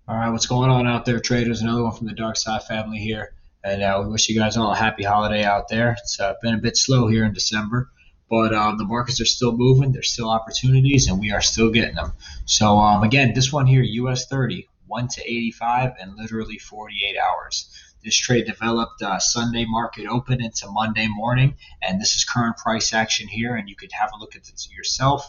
All right, what's going on out there, traders? Another one from the Dark Side family here, and we wish you guys all a happy holiday out there. It's been a bit slow here in December, but the markets are still moving. There's still opportunities, and we are still getting them. So again, this one here, US30, 1 to 85 in literally 48 hours. This trade developed Sunday market open into Monday morning, and this is current price action here, and you could have a look at this yourself.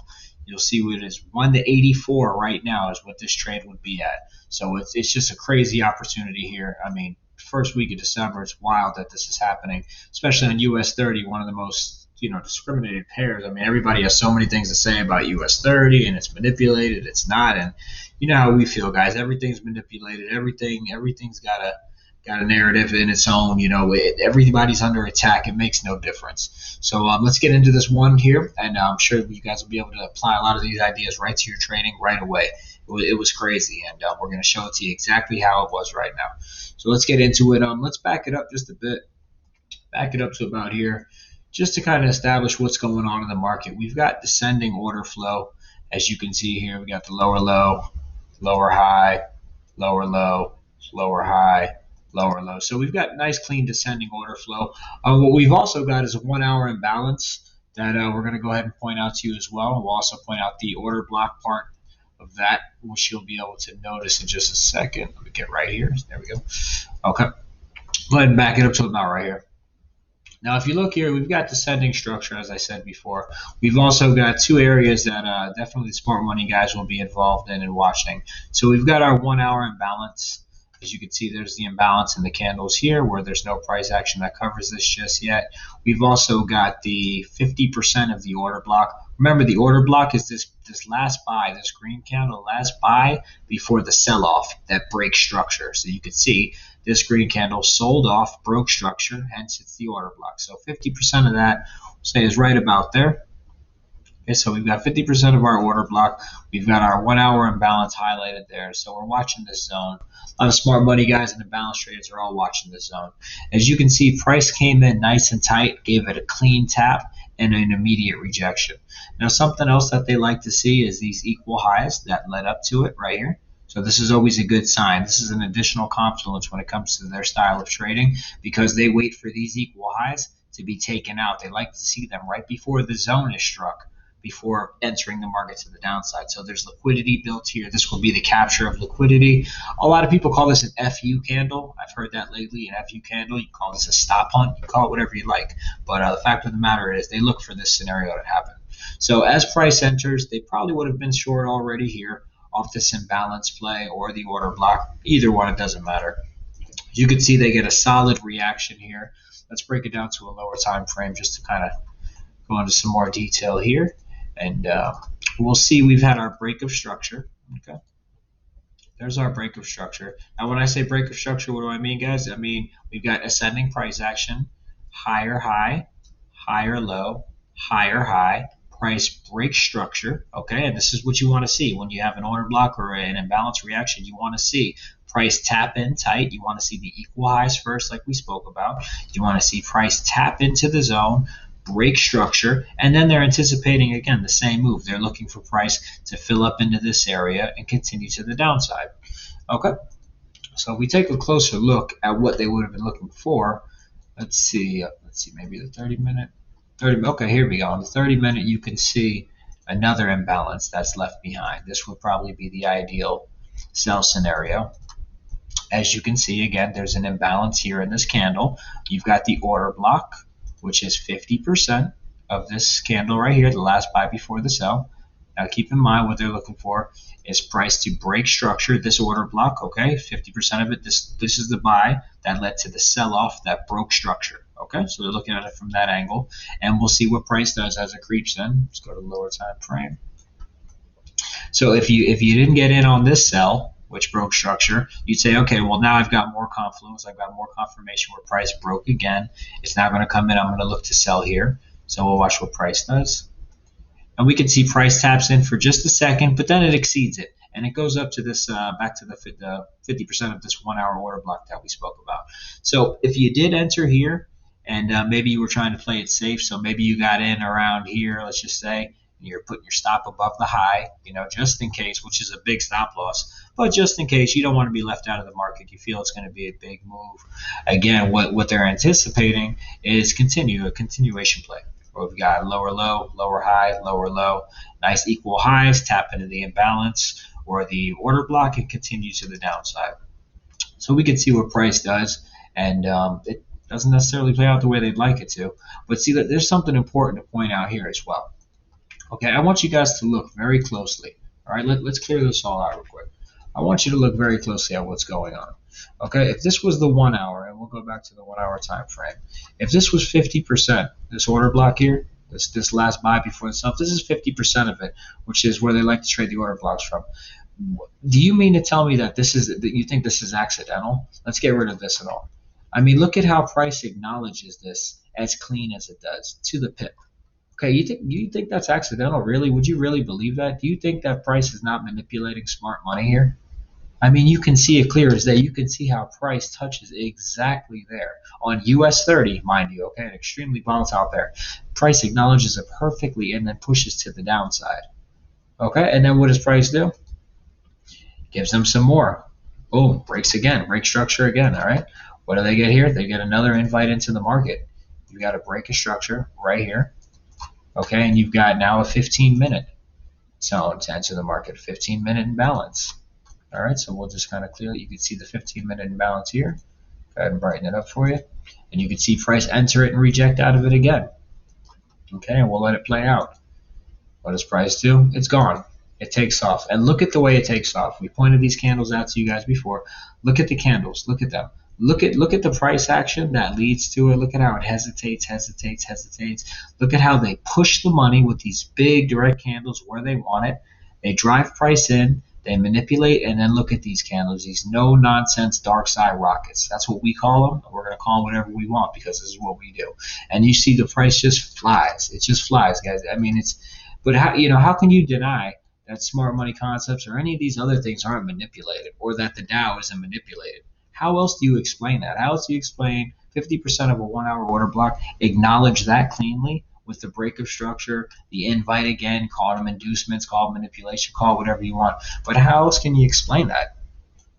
You'll see what it is 1 to 84 right now is what this trade would be at. So it's just a crazy opportunity here. I mean, first week of December, it's wild that this is happening, especially on US30, one of the most discriminated pairs. I mean, everybody has so many things to say about US30, and it's manipulated, it's not, and you know how we feel, guys. Everything's manipulated. Everything's got a narrative in its own. Everybody's under attack. It makes no difference. So let's get into this one here, and I'm sure you guys will be able to apply a lot of these ideas right to your trading right away. It was crazy, and we're going to show it to you exactly how it was right now. So let's get into it. Let's back it up just a bit. Back it up to about here, just to kind of establish what's going on in the market. We've got descending order flow, as you can see here. We got the lower low, lower high, lower low, lower high, lower low. So we've got nice, clean descending order flow. What we've also got is a 1 hour imbalance that we're going to go ahead and point out to you as well. We'll also point out the order block part of that, which you'll be able to notice in just a second. Let me get right here. There we go. Okay. Go ahead and back it up to about right here. Now, if you look here, we've got descending structure, as I said before. We've also got two areas that definitely smart money guys will be involved in and watching. So we've got our 1 hour imbalance. As you can see, there's the imbalance in the candles here where there's no price action that covers this just yet. We've also got the 50% of the order block. Remember, the order block is this last buy, this green candle, last buy before the sell-off that breaks structure. So you can see this green candle sold off, broke structure, hence it's the order block. So 50% of that, say, is right about there. Okay, so we've got 50% of our order block. We've got our 1 hour imbalance highlighted there. So we're watching this zone. A lot of smart money guys and the balance traders are all watching this zone. As you can see, price came in nice and tight, gave it a clean tap, and an immediate rejection. Now, something else that they like to see is these equal highs that led up to it right here. So this is always a good sign. This is an additional confluence when it comes to their style of trading because they wait for these equal highs to be taken out. They like to see them right before the zone is struck, before entering the market to the downside. So there's liquidity built here. This will be the capture of liquidity. A lot of people call this an FU candle. I've heard that lately, an FU candle. You call this a stop hunt. You call it whatever you like. But the fact of the matter is they look for this scenario to happen. So as price enters, they probably would have been short already here off this imbalance play or the order block. Either one, it doesn't matter. As you can see, they get a solid reaction here. Let's break it down to a lower time frame just to kind of go into some more detail here. And we'll see we've had our break of structure. Okay, there's our break of structure. Now, when I say break of structure, what do I mean, guys? I mean we've got ascending price action, higher high, higher low, higher high, price break structure. Okay, and this is what you want to see when you have an order block or an imbalance reaction. You want to see price tap in tight. You want to see the equal highs first, like we spoke about. You want to see price tap into the zone, break structure, and then they're anticipating, again, the same move. They're looking for price to fill up into this area and continue to the downside. Okay, so if we take a closer look at what they would have been looking for, let's see, maybe the 30-minute. Okay, here we go. On the 30-minute, you can see another imbalance that's left behind. This would probably be the ideal sell scenario. As you can see, again, there's an imbalance here in this candle. You've got the order block, which is 50% of this candle right here, the last buy before the sell. Now keep in mind what they're looking for is price to break structure, this order block, okay? 50% of it, this is the buy that led to the sell-off that broke structure, okay? So they're looking at it from that angle, and we'll see what price does as it creeps in. Let's go to the lower time frame. So if you didn't get in on this sell, which broke structure, you'd say, okay, well, now I've got more confluence. I've got more confirmation where price broke again. It's now going to come in. I'm going to look to sell here. So we'll watch what price does. And we can see price taps in for just a second, but then it exceeds it. And it goes up to this, back to the 50% of this 1 hour order block that we spoke about. So if you did enter here, and maybe you were trying to play it safe, so maybe you got in around here, let's just say, You're putting your stop above the high, just in case, which is a big stop loss. But just in case, you don't want to be left out of the market. You feel it's going to be a big move. Again, what they're anticipating is a continuation play. Where we've got lower low, lower high, lower low, nice equal highs, tap into the imbalance or the order block and continue to the downside. So we can see what price does, and it doesn't necessarily play out the way they'd like it to. But see that there's something important to point out here as well. Okay, I want you guys to look very closely. All right, let's clear this all out real quick. I want you to look very closely at what's going on. Okay, if this was the 1 hour, and we'll go back to the 1 hour time frame. If this was 50%, this order block here, this last buy before the sell, this is 50% of it, which is where they like to trade the order blocks from. Do you mean to tell me that you think this is accidental? Let's get rid of this and all. I mean, look at how price acknowledges this as clean as it does to the pip. Okay, you think that's accidental? Really? Would you really believe that? Do you think that price is not manipulating smart money here? I mean, you can see it clear as day. You can see how price touches exactly there on US30, mind you. Okay, an extremely volatile pair. Price acknowledges it perfectly and then pushes to the downside. Okay, and then what does price do? Gives them some more. Boom, breaks again, break structure again. All right, what do they get here? They get another invite into the market. You got to break a structure right here. Okay, and you've got now a 15-minute zone to enter the market, 15-minute imbalance. All right, so we'll just kind of clear it. You can see the 15-minute imbalance here. Go ahead and brighten it up for you. And you can see price enter it and reject out of it again. Okay, and we'll let it play out. What does price do? It's gone. It takes off. And look at the way it takes off. We pointed these candles out to you guys before. Look at the candles. Look at them. Look at the price action that leads to it. Look at how it hesitates. Look at how they push the money with these big direct candles where they want it. They drive price in. They manipulate, and then look at these candles, these no-nonsense dark side rockets. That's what we call them. We're going to call them whatever we want because this is what we do. And you see the price just flies. It just flies, guys. I mean, but how can you deny that smart money concepts or any of these other things aren't manipulated, or that the Dow isn't manipulated? How else do you explain that? How else do you explain 50% of a 1 hour order block, acknowledge that cleanly with the break of structure, the invite again, call them inducements, call them manipulation, call whatever you want. But how else can you explain that?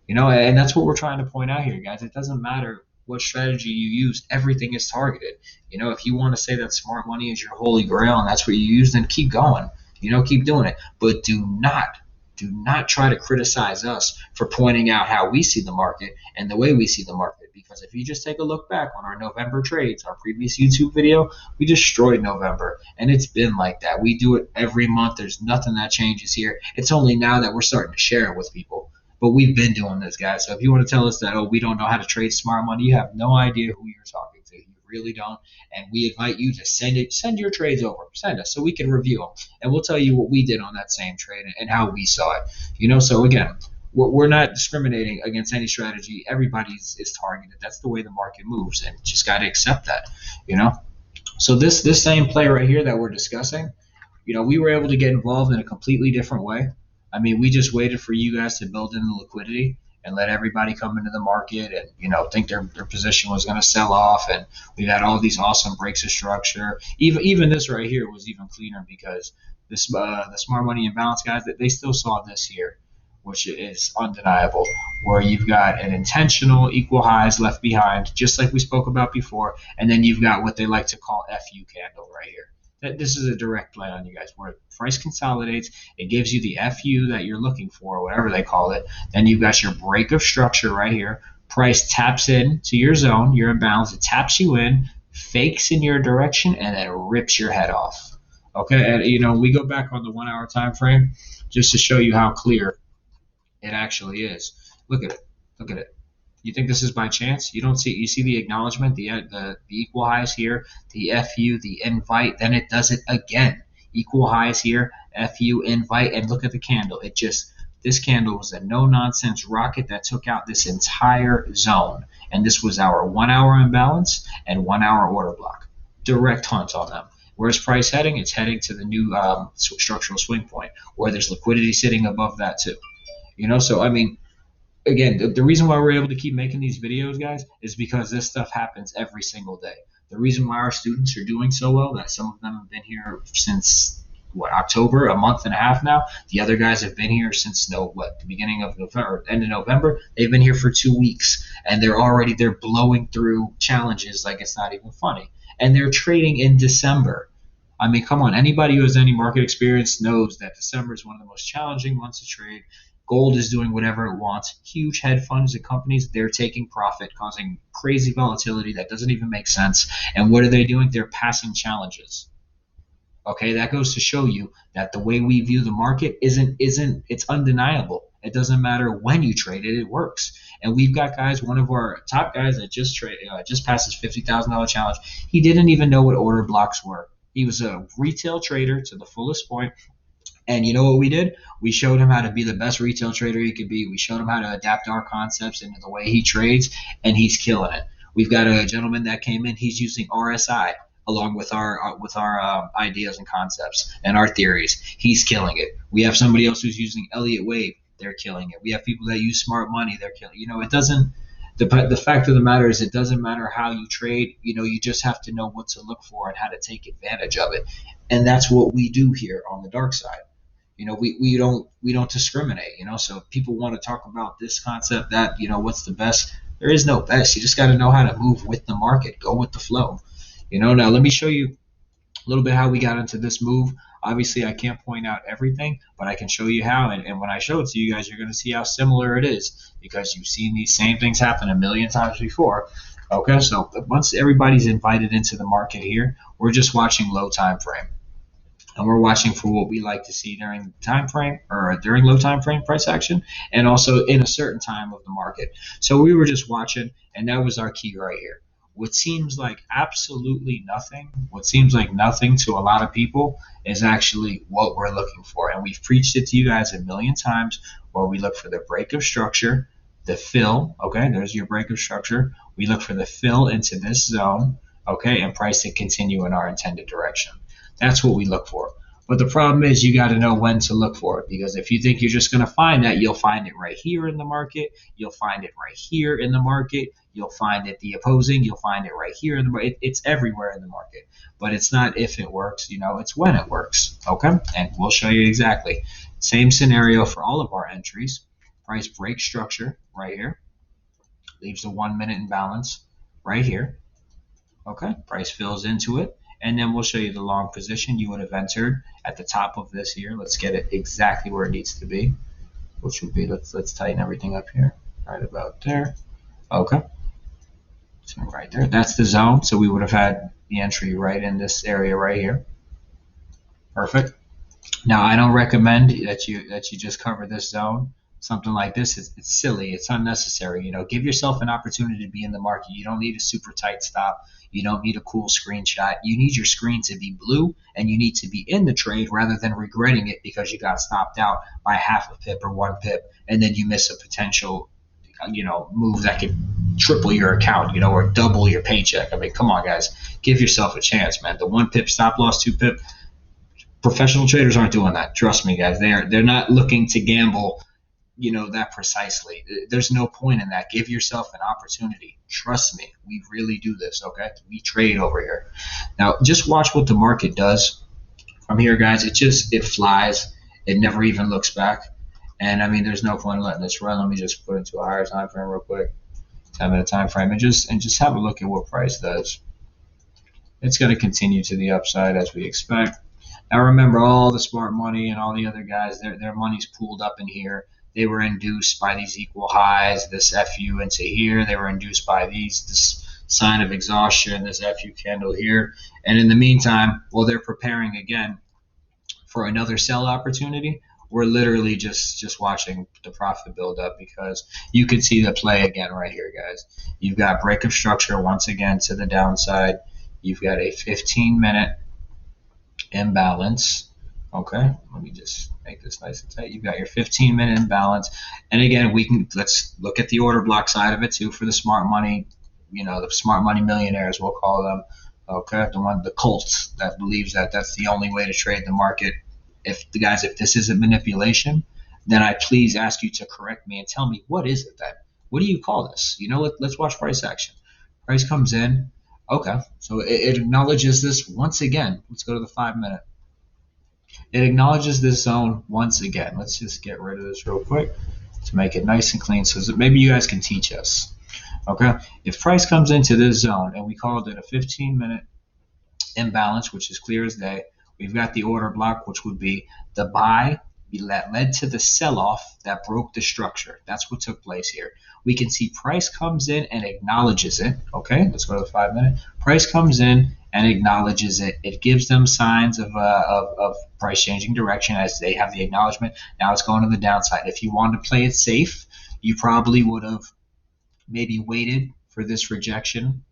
And that's what we're trying to point out here, guys. It doesn't matter what strategy you use. Everything is targeted. If you want to say that smart money is your holy grail and that's what you use, then keep going. Keep doing it. But do not try to criticize us for pointing out how we see the market and the way we see the market. Because if you just take a look back on our November trades, our previous YouTube video, we destroyed November. And it's been like that. We do it every month. There's nothing that changes here. It's only now that we're starting to share it with people. But we've been doing this, guys. So if you want to tell us that, we don't know how to trade smart money, you have no idea who you're talking to. You really don't. And we invite you to send your trades over. Send us so we can review them. And we'll tell you what we did on that same trade and how we saw it. So again, we're not discriminating against any strategy. Everybody is targeted. That's the way the market moves, and just got to accept that. So this same play right here that we're discussing, we were able to get involved in a completely different way. I mean, we just waited for you guys to build in the liquidity and let everybody come into the market and think their position was going to sell off, and we had all these awesome breaks of structure. Even this right here was even cleaner because this the smart money imbalance guys, that they still saw this here, which is undeniable, where you've got an intentional equal highs left behind, just like we spoke about before, and then you've got what they like to call FU candle right here. This is a direct play on you guys, where price consolidates, it gives you the FU that you're looking for, whatever they call it. Then you've got your break of structure right here. Price taps in to your zone, your imbalance, it taps you in, fakes in your direction, and then rips your head off. Okay, and we go back on the 1 hour time frame just to show you how clear it actually is. Look at it. You think this is by chance? You see the acknowledgement, the equal highs here, the FU, the invite, then it does it again. Equal highs here, FU, invite, and look at the candle. This candle was a no-nonsense rocket that took out this entire zone. And this was our 1 hour imbalance and 1 hour order block. Direct hunt on them. Where's price heading? It's heading to the new structural swing point, where there's liquidity sitting above that too. So I mean, again, the reason why we're able to keep making these videos, guys, is because this stuff happens every single day. The reason why our students are doing so well, that some of them have been here since October, a month and a half now. The other guys have been here since the beginning of November, or end of November. They've been here for 2 weeks, and they're blowing through challenges like it's not even funny. And they're trading in December. I mean, come on. Anybody who has any market experience knows that December is one of the most challenging months to trade. Gold is doing whatever it wants. Huge hedge funds and companies, they're taking profit, causing crazy volatility that doesn't even make sense. And what are they doing? They're passing challenges. Okay, that goes to show you that the way we view the market it's undeniable. It doesn't matter when you trade it, it works. And we've got guys, one of our top guys that just passed his $50,000 challenge. He didn't even know what order blocks were. He was a retail trader to the fullest point. And you know what we did? We showed him how to be the best retail trader he could be. We showed him how to adapt our concepts into the way he trades, and he's killing it. We've got a gentleman that came in. He's using RSI along with our ideas and concepts and our theories. He's killing it. We have somebody else who's using Elliott Wave. They're killing it. We have people that use smart money. They're killing it. It doesn't. The fact of the matter is, it doesn't matter how you trade. You just have to know what to look for and how to take advantage of it. And that's what we do here on the dark side. We don't discriminate. So people want to talk about this concept, that, what's the best. There is no best. You just got to know how to move with the market, go with the flow. Now let me show you a little bit how we got into this move. Obviously, I can't point out everything, but I can show you how. And when I show it to you guys, you're going to see how similar it is, because you've seen these same things happen a million times before. Okay, so once everybody's invited into the market here, we're just watching low time frame. And we're watching for what we like to see during time frame, or during low time frame price action, and also in a certain time of the market. So we were just watching, and that was our key right here. What seems like absolutely nothing, what seems like nothing to a lot of people, is actually what we're looking for. And we've preached it to you guys a million times, where we look for the break of structure, the fill. Okay, there's your break of structure. We look for the fill into this zone, okay, and price to continue in our intended direction. That's what we look for. But the problem is, you got to know when to look for it, because if you think you're just going to find that, you'll find it right here in the market. You'll find it right here in the market. You'll find it the opposing. You'll find it right here in the market. It's everywhere in the market. But it's not if it works, it's when it works. Okay? And we'll show you exactly. Same scenario for all of our entries. Price break structure right here. Leaves the 1 minute imbalance right here. Okay? Price fills into it. And then we'll show you the long position you would have entered at the top of this here. Let's get it exactly where it needs to be, which would be, let's tighten everything up here, right about there. Okay, so right there, that's the zone. So we would have had the entry right in this area right here. Perfect. Now, I don't recommend that you just cover this zone. Something like this, it's silly, it's unnecessary. Give yourself an opportunity to be in the market. You don't need a super tight stop. You don't need a cool screenshot. You need your screen to be blue, and you need to be in the trade rather than regretting it because you got stopped out by half a pip or 1 pip, and then you miss a potential move that could triple your account, or double your paycheck. I mean, come on, guys, give yourself a chance, man. The 1 pip stop loss, 2 pip, professional traders aren't doing that. Trust me, guys. They're not looking to gamble that precisely. There's no point in that. Give yourself an opportunity. Trust me, we really do this, okay? We trade over here. Now, just watch what the market does from here, guys. It flies. It never even looks back. And I mean, there's no point in letting this run. Let me just put it to a higher time frame real quick. 10-minute time frame, and just have a look at what price does. It's going to continue to the upside as we expect. Now, remember, all the smart money and all the other guys, their money's pooled up in here. They were induced by these equal highs, this FU into here. They were induced by this sign of exhaustion, this FU candle here. And in the meantime, while they're preparing again for another sell opportunity, we're literally just watching the profit build up, because you can see the play again right here, guys. You've got break of structure once again to the downside. You've got a 15-minute imbalance. Okay, let me just make this nice and tight. You've got your 15-minute imbalance, and again, let's look at the order block side of it too for the smart money, the smart money millionaires, we'll call them. Okay, the cults that believes that that's the only way to trade the market. If this isn't manipulation, then I please ask you to correct me and tell me, what is it then? What do you call this? Let's watch price action. Price comes in. Okay, so it acknowledges this once again. Let's go to the 5-minute. It acknowledges this zone once again. Let's just get rid of this real quick to make it nice and clean so that maybe you guys can teach us. Okay, if price comes into this zone and we called it a 15-minute imbalance, which is clear as day, we've got the order block, which would be the buy that led to the sell-off that broke the structure. That's what took place here. We can see price comes in and acknowledges it. Okay, let's go to the 5-minute. Price comes in and acknowledges it. It gives them signs of price changing direction as they have the acknowledgement. Now it's going to the downside. If you wanted to play it safe, you probably would have maybe waited for this rejection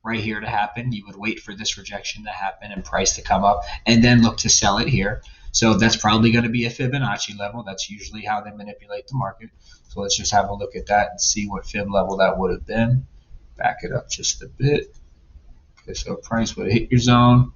right here to happen. You would wait for this rejection to happen and price to come up and then look to sell it here. So that's probably going to be a Fibonacci level. That's usually how they manipulate the market. So let's just have a look at that and see what Fib level that would have been. Back it up just a bit. Okay, so price would hit your zone,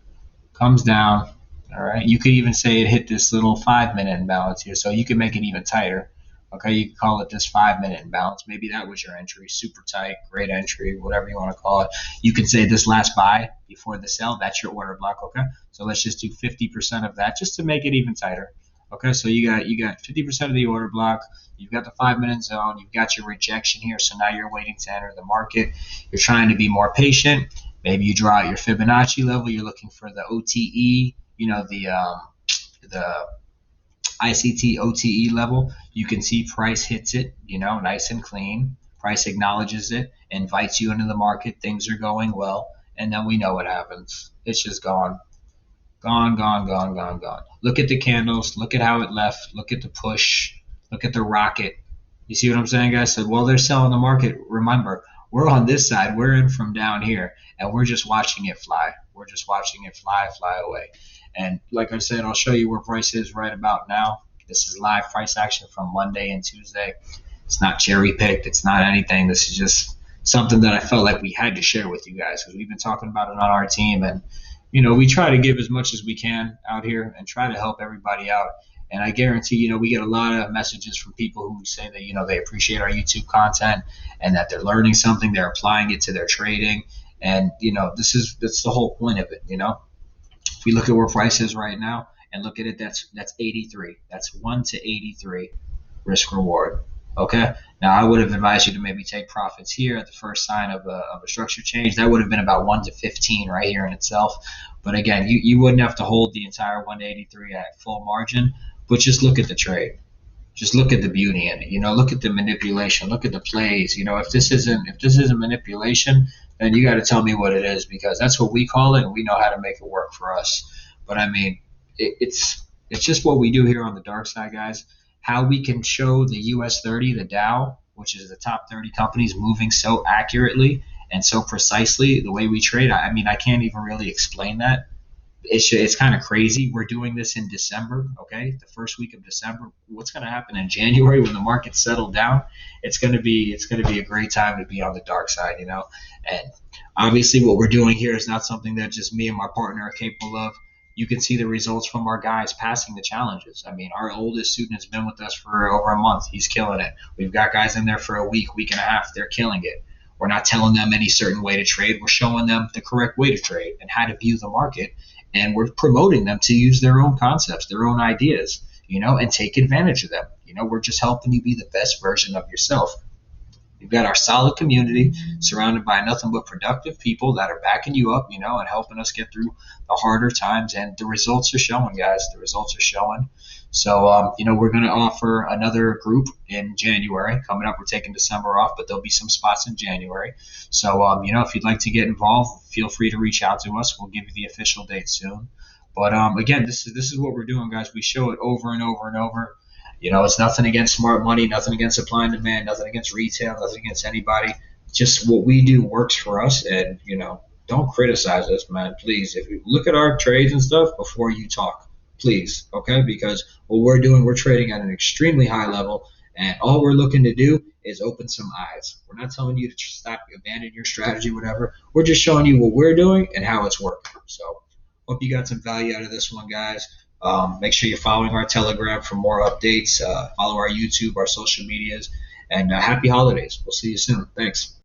comes down. All right, you could even say it hit this little 5-minute imbalance here, so you can make it even tighter. Okay, you can call it this 5-minute imbalance. Maybe that was your entry, super tight, great entry, whatever you want to call it. You can say this last buy before the sell, that's your order block. Okay, so let's just do 50% of that just to make it even tighter. Okay, so you got 50% of the order block. You've got the 5-minute zone. You've got your rejection here, so now you're waiting to enter the market. You're trying to be more patient. Maybe you draw out your Fibonacci level. You're looking for the OTE, the ICT OTE level. You can see price hits it, nice and clean. Price acknowledges it, invites you into the market. Things are going well, and then we know what happens. It's just gone. Gone, gone, gone, gone, gone. Look at the candles. Look at how it left. Look at the push. Look at the rocket. You see what I'm saying, guys? So while they're selling the market, remember, we're on this side. We're in from down here, and we're just watching it fly. We're just watching it fly away. And like I said, I'll show you where price is right about now. This is live price action from Monday and Tuesday. It's not cherry picked. It's not anything. This is just something that I felt like we had to share with you guys because we've been talking about it on our team. And, we try to give as much as we can out here and try to help everybody out. And I guarantee, we get a lot of messages from people who say that, they appreciate our YouTube content and that they're learning something. They're applying it to their trading. And, that's the whole point of it, If we look at where price is right now and look at it, that's 83. That's 1 to 83 risk reward. Okay. Now I would have advised you to maybe take profits here at the first sign of a structure change. That would have been about 1 to 15 right here in itself. But again, you wouldn't have to hold the entire 1 to 83 at full margin, but just look at the trade. Just look at the beauty in it. Look at the manipulation. Look at the plays. If this isn't manipulation, then you got to tell me what it is, because that's what we call it, and we know how to make it work for us. But I mean, it's just what we do here on the dark side, guys. How we can show the US30, the Dow, which is the top 30 companies, moving so accurately and so precisely the way we trade. I mean, I can't even really explain that. It's kind of crazy. We're doing this in December, okay? The first week of December. What's going to happen in January when the market's settled down? It's going to be a great time to be on the dark side, And obviously, what we're doing here is not something that just me and my partner are capable of. You can see the results from our guys passing the challenges. I mean, our oldest student has been with us for over a month. He's killing it. We've got guys in there for a week and a half. They're killing it. We're not telling them any certain way to trade. We're showing them the correct way to trade and how to view the market. And we're promoting them to use their own concepts, their own ideas, and take advantage of them. We're just helping you be the best version of yourself. We've got our solid community surrounded by nothing but productive people that are backing you up, and helping us get through the harder times. And the results are showing, guys. The results are showing. So, we're going to offer another group in January. Coming up, we're taking December off, but there'll be some spots in January. So, if you'd like to get involved, feel free to reach out to us. We'll give you the official date soon. But, again, this is what we're doing, guys. We show it over and over and over. It's nothing against smart money, nothing against supply and demand, nothing against retail, nothing against anybody. Just what we do works for us, and, don't criticize us, man, please. If you look at our trades and stuff before you talk, please, okay? Because what we're doing, we're trading at an extremely high level, and all we're looking to do is open some eyes. We're not telling you to stop, abandon your strategy, whatever. We're just showing you what we're doing and how it's working. So hope you got some value out of this one, guys. Make sure you're following our Telegram for more updates. Follow our YouTube, our social medias, and happy holidays. We'll see you soon. Thanks.